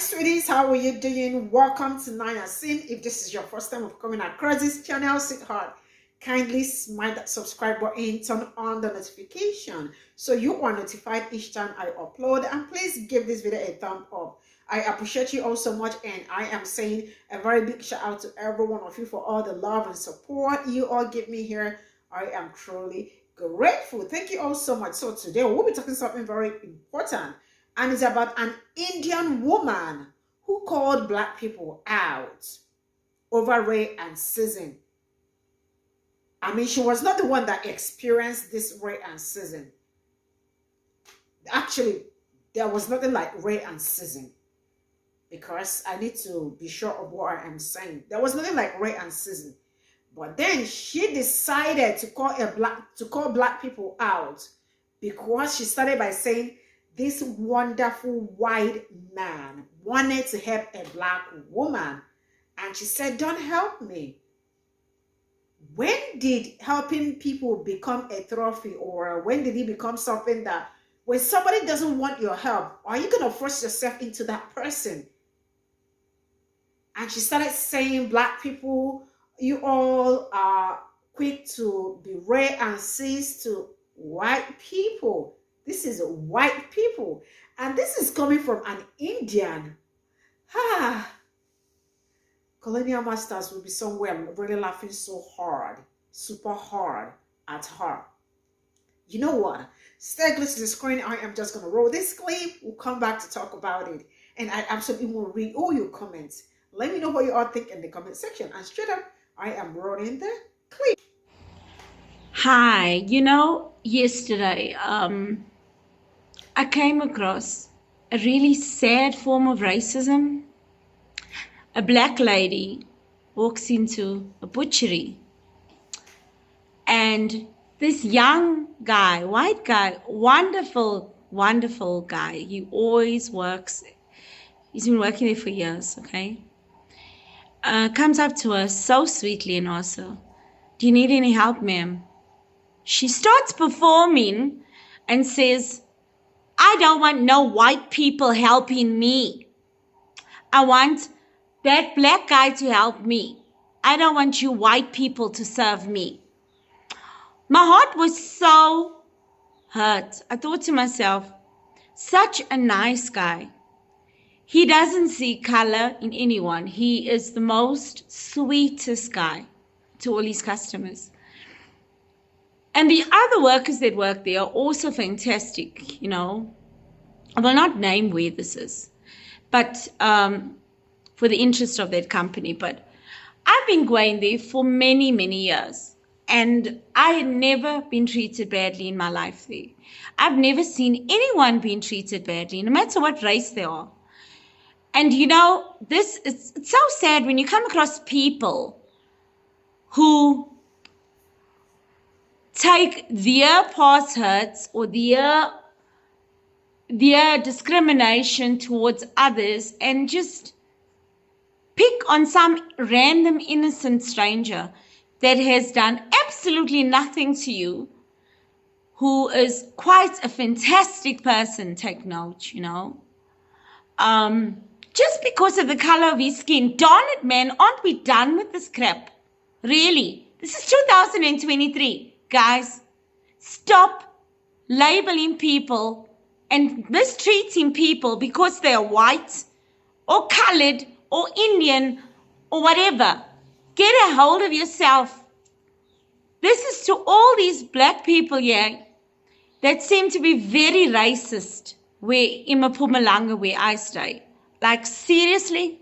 sweeties, how are you doing? Welcome to Nanya Sin. If this is your first time of coming across this channel, sweetheart, kindly smash that subscribe button, turn on the notification so you are notified each time I upload, and please give this video a thumb up. I appreciate you all so much, and I am saying a very big shout out to every one of you for all the love and support you all give me here. I am truly grateful. Thank you all so much. So today we'll be talking something very important, and it's about an Indian woman who called black people out over rape and season. I mean, she was not the one that experienced this rape and season. Actually, there was nothing like rape and season, because I need to be sure of what I am saying. There was nothing like rape and season. But then she decided to call black people out, because she started by saying this wonderful white man wanted to help a black woman, and she said, "Don't help me." When did helping people become a trophy, or when did it become something that when somebody doesn't want your help, are you going to force yourself into that person? And she started saying, black people, you all are quick to berate and seize to white people. This is white people. And this is coming from an Indian. Colonial masters will be somewhere really laughing so hard, super hard at her. You know what? Stay close to the screen. I am just going to roll this clip. We'll come back to talk about it. And I absolutely will read all your comments. Let me know what you all think in the comment section. And straight up, I am rolling the clip. Hi, yesterday I came across a really sad form of racism. A black lady walks into a butchery, and this young guy, white guy, wonderful, wonderful guy, he always works, he's been working there for years, okay? Comes up to her so sweetly and asks her, "Do you need any help, ma'am?" She starts performing and says, "I don't want no white people helping me. I want that black guy to help me. I don't want you white people to serve me." My heart was so hurt. I thought to myself, such a nice guy. He doesn't see color in anyone. He is the most sweetest guy to all his customers. And the other workers that work there are also fantastic, I will not name where this is, but for the interest of that company. But I've been going there for many, many years, and I had never been treated badly in my life there. I've never seen anyone being treated badly, no matter what race they are. And it's so sad when you come across people who take their past hurts or their discrimination towards others and just pick on some random innocent stranger that has done absolutely nothing to you, who is quite a fantastic person, take note, just because of the color of his skin. Darn it, man, aren't we done with this crap? Really? This is 2023. Guys, stop labeling people and mistreating people because they are white or colored or Indian or whatever. Get a hold of yourself. This is to all these black people here that seem to be very racist in Mpumalanga, where I stay. Like, seriously?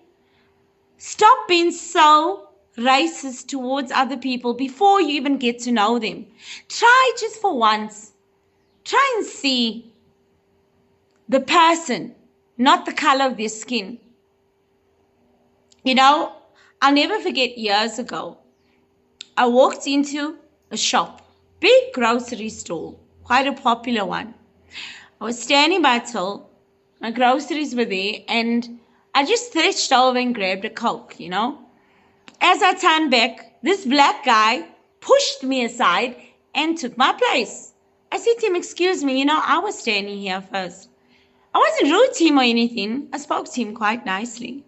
Stop being so racist towards other people before you even get to know them. Try just for once. Try and see the person, not the color of their skin. I'll never forget years ago, I walked into a shop, big grocery store, quite a popular one. I was standing by till my groceries were there, and I just stretched over and grabbed a Coke, As I turned back, this black guy pushed me aside and took my place. I said to him, "Excuse me, I was standing here first." I wasn't rude to him or anything. I spoke to him quite nicely.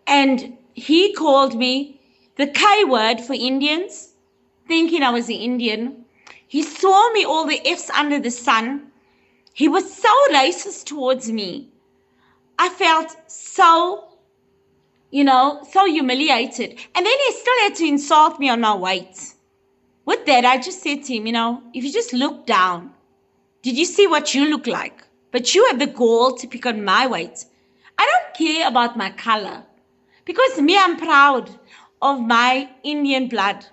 And he called me the K word for Indians, thinking I was an Indian. He swore me all the F's under the sun. He was so racist towards me. I felt so, so humiliated. And then he still had to insult me on my weight. With that, I just said to him, if you just look down, did you see what you look like? But you have the gall to pick on my weight. I don't care about my color. Because me, I'm proud of my Indian blood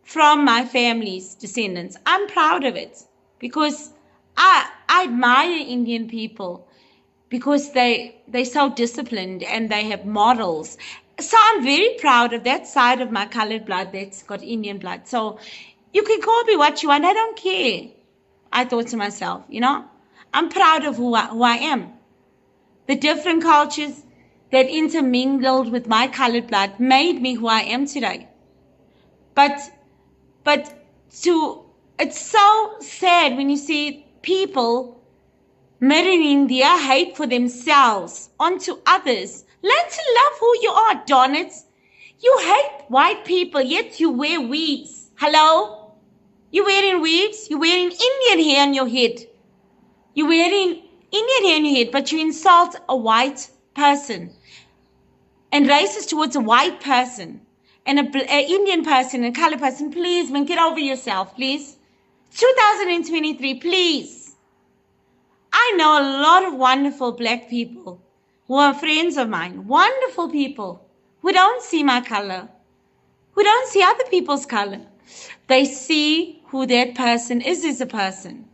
from my family's descendants. I'm proud of it because I admire Indian people because they're so disciplined and they have models. So I'm very proud of that side of my colored blood that's got Indian blood. So you can call me what you want. I don't care. I thought to myself, I'm proud of who I am. The different cultures that intermingled with my colored blood made me who I am today. But it's so sad when you see people mirroring their hate for themselves onto others. Learn to love who you are, darn it. You hate white people, yet you wear weaves. Hello? You're wearing weaves? You're wearing Indian hair on your head. You're wearing Indian hair on your head, but you insult a white person and racist towards a white person and an Indian person and a colored person. Please, man, get over yourself, please. 2023, please. I know a lot of wonderful black people who are friends of mine, wonderful people who don't see my color, who don't see other people's color. They see who that person is as a person.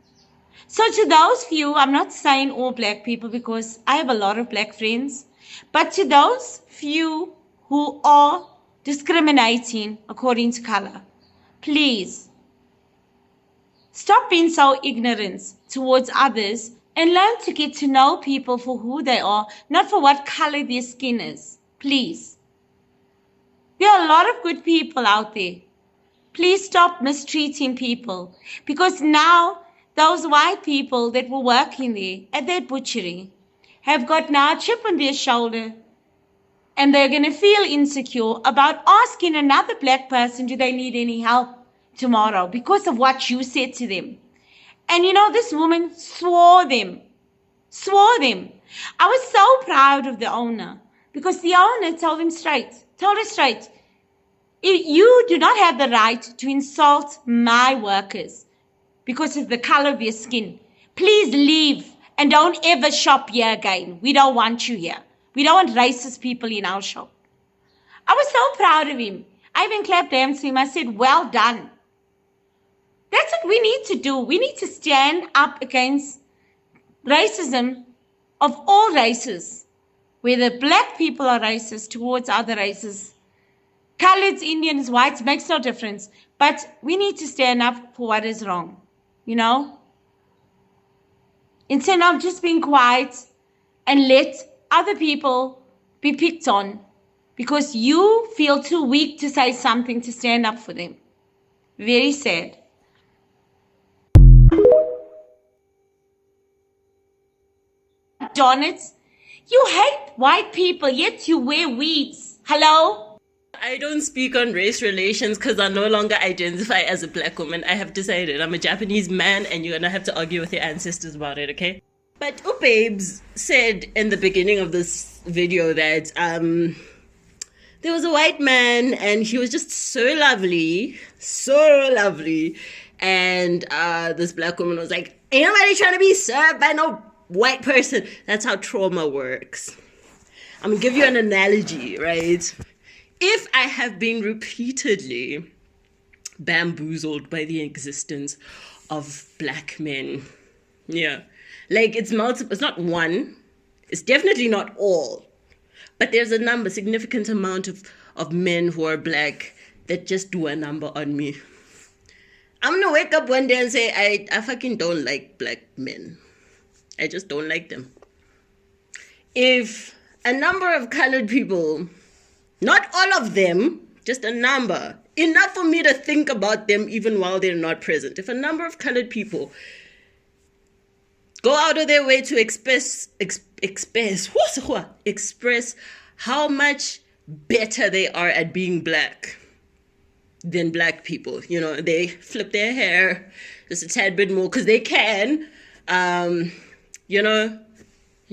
So to those few, I'm not saying all black people because I have a lot of black friends, but to those few who are discriminating according to color, please stop being so ignorant towards others and learn to get to know people for who they are, not for what color their skin is. Please. There are a lot of good people out there. Please stop mistreating people because now those white people that were working there at that butchery have got now a chip on their shoulder and they're going to feel insecure about asking another black person, do they need any help tomorrow because of what you said to them. And this woman swore them. I was so proud of the owner because the owner told her straight, you do not have the right to insult my workers because of the color of your skin. Please leave and don't ever shop here again. We don't want you here. We don't want racist people in our shop. I was so proud of him. I even clapped hands to him. I said, well done. That's what we need to do. We need to stand up against racism of all races, whether black people are racist towards other races. Coloreds, Indians, whites, makes no difference. But we need to stand up for what is wrong, Instead of just being quiet and let other people be picked on because you feel too weak to say something to stand up for them. Very sad. Darn it. You hate white people, yet you wear weeds. Hello? I don't speak on race relations because I no longer identify as a black woman. I have decided I'm a Japanese man and you're going to have to argue with your ancestors about it, okay? But Pe0ple said in the beginning of this video that there was a white man and he was just so lovely. And this black woman was like, ain't nobody trying to be served by no white person. That's how trauma works. I'm going to give you an analogy, right? If I have been repeatedly bamboozled by the existence of black men, like it's multiple, it's not one, it's definitely not all, but there's a significant amount of men who are black that just do a number on me. I'm gonna wake up one day and say, I fucking don't like black men. I just don't like them. If a number of colored people, not all of them, just a number, enough for me to think about them even while they're not present. If a number of colored people go out of their way to express how much better they are at being black than black people. You know, they flip their hair just a tad bit more because they can. You know,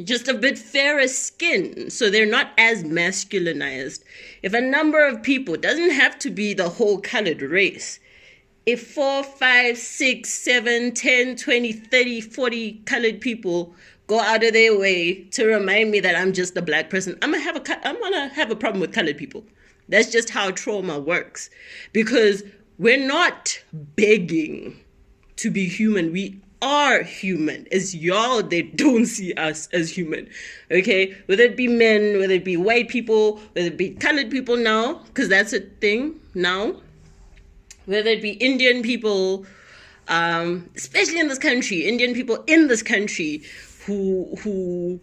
just a bit fairer skin, so they're not as masculinized. If a number of people, doesn't have to be the whole colored race, if 4, 5, 6, 7, 10, 20, 30, 40 colored people go out of their way to remind me that I'm just a black person, I'm gonna have a problem with colored people. That's just how trauma works, because we're not begging to be human. We are human. It's y'all that don't see us as human. Okay? Whether it be men, whether it be white people, whether it be colored people now, because that's a thing now. Whether it be Indian people, especially in this country, Indian people in this country who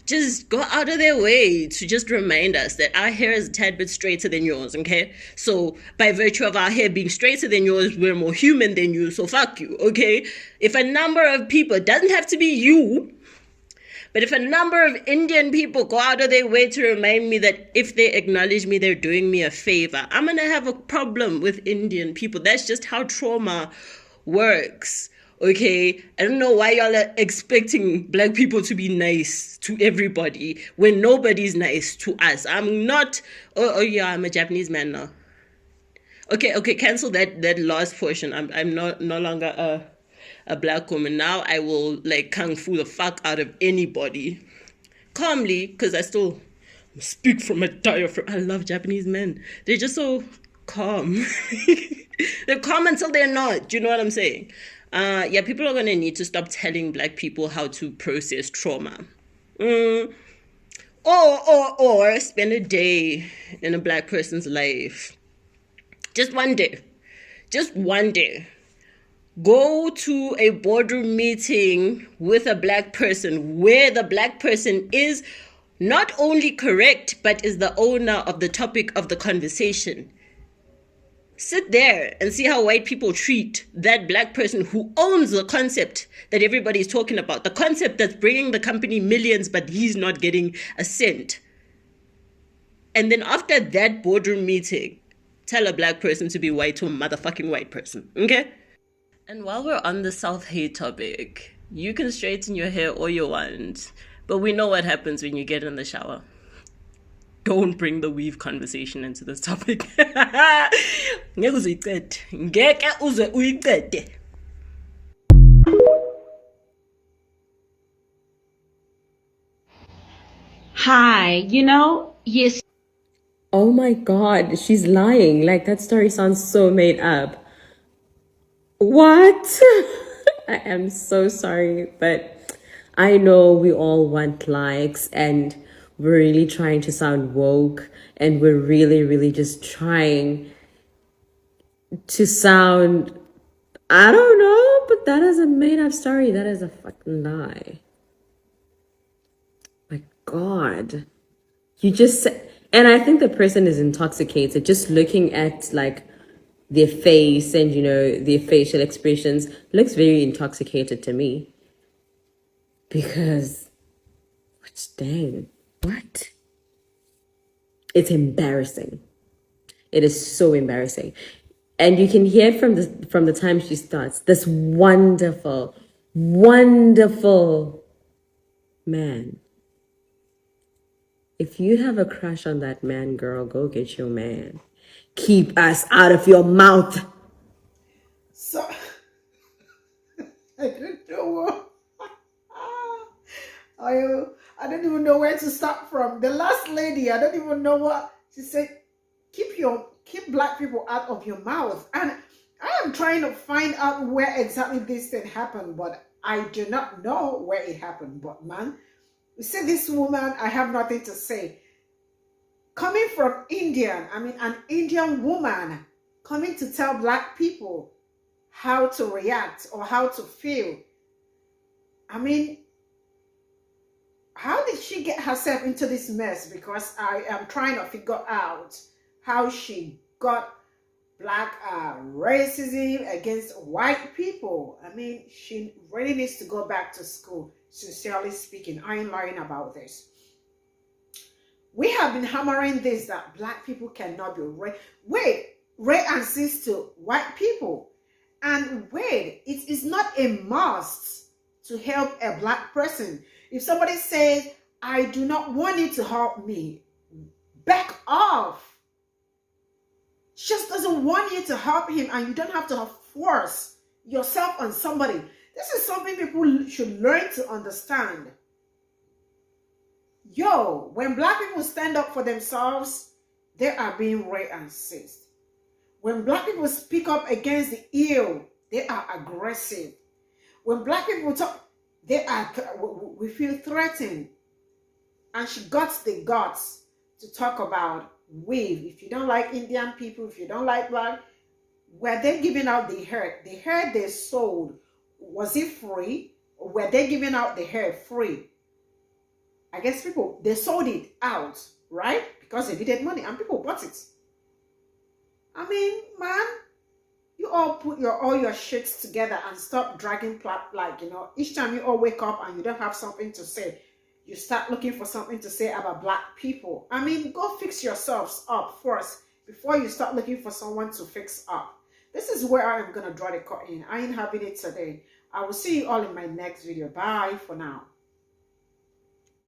just go out of their way to just remind us that our hair is a tad bit straighter than yours, okay? So by virtue of our hair being straighter than yours, we're more human than you, so fuck you, okay? If a number of people, it doesn't have to be you, but if a number of Indian people go out of their way to remind me that if they acknowledge me, they're doing me a favor, I'm gonna have a problem with Indian people. That's just how trauma works. Okay, I don't know why y'all are expecting black people to be nice to everybody when nobody's nice to us. I'm not. Oh yeah, I'm a Japanese man now. Okay, cancel that last portion. I'm no longer a black woman now. I will like kung fu the fuck out of anybody calmly, because I still speak from a diaphragm. I love Japanese men. They're just so calm. They're calm until they're not. Do you know what I'm saying? Yeah, people are gonna need to stop telling black people how to process trauma. Or spend a day in a black person's life. Just one day. Just one day. Go to a boardroom meeting with a black person where the black person is not only correct, but is the owner of the topic of the conversation. Sit there and see how white people treat that black person who owns the concept that everybody's talking about. The concept that's bringing the company millions, but he's not getting a cent. And then after that boardroom meeting, tell a black person to be white to a motherfucking white person, okay? And while we're on the self-hate topic, you can straighten your hair all you want, but we know what happens when you get in the shower. Don't bring the weave conversation into this topic. Hi, yes. Oh my god, she's lying. Like, that story sounds so made up. What? I am so sorry, but I know we all want likes, and we're really trying to sound woke, and we're really, really just trying to sound, I don't know, but that is a made up story. That is a fucking lie. My god. You just said, and I think the person is intoxicated. Just looking at like their face and their facial expressions looks very intoxicated to me. Because, dang, what? It's embarrassing. It is so embarrassing. And you can hear from the time she starts, this wonderful, wonderful man. If you have a crush on that man, girl, go get your man. Keep us out of your mouth. So, I don't know what. I don't even know where to start from. The last lady, I don't even know what she said. Keep black people out of your mouth. And I am trying to find out where exactly this thing happened, but I do not know where it happened. But man, you see this woman, I have nothing to say. Coming from an Indian woman coming to tell black people how to react or how to feel. I mean, how did she get herself into this mess? Because I am trying to figure out how she got black racism against white people. I mean, she really needs to go back to school, sincerely speaking. I ain't lying about this. We have been hammering this, that black people cannot be racist to white people. And wait, it is not a must to help a black person. If somebody says, I do not want you to help me, back off. She just doesn't want you to help him, and you don't have to force yourself on somebody. This is something people should learn to understand. Yo, when black people stand up for themselves, they are being racist. When black people speak up against the ill, they are aggressive. When black people talk, we feel threatened. And she got the guts to talk about weave. If you don't like Indian people, if you don't like black, were they giving out the hair? The hair they sold, was it free? Or were they giving out the hair free? I guess people, they sold it out, right? Because they needed money and people bought it. I mean, man, you all put all your shits together and stop dragging, like, each time you all wake up and you don't have something to say, you start looking for something to say about black people. I mean, go fix yourselves up first before you start looking for someone to fix up. This is where I am going to draw the curtain. I ain't having it today. I will see you all in my next video. Bye for now.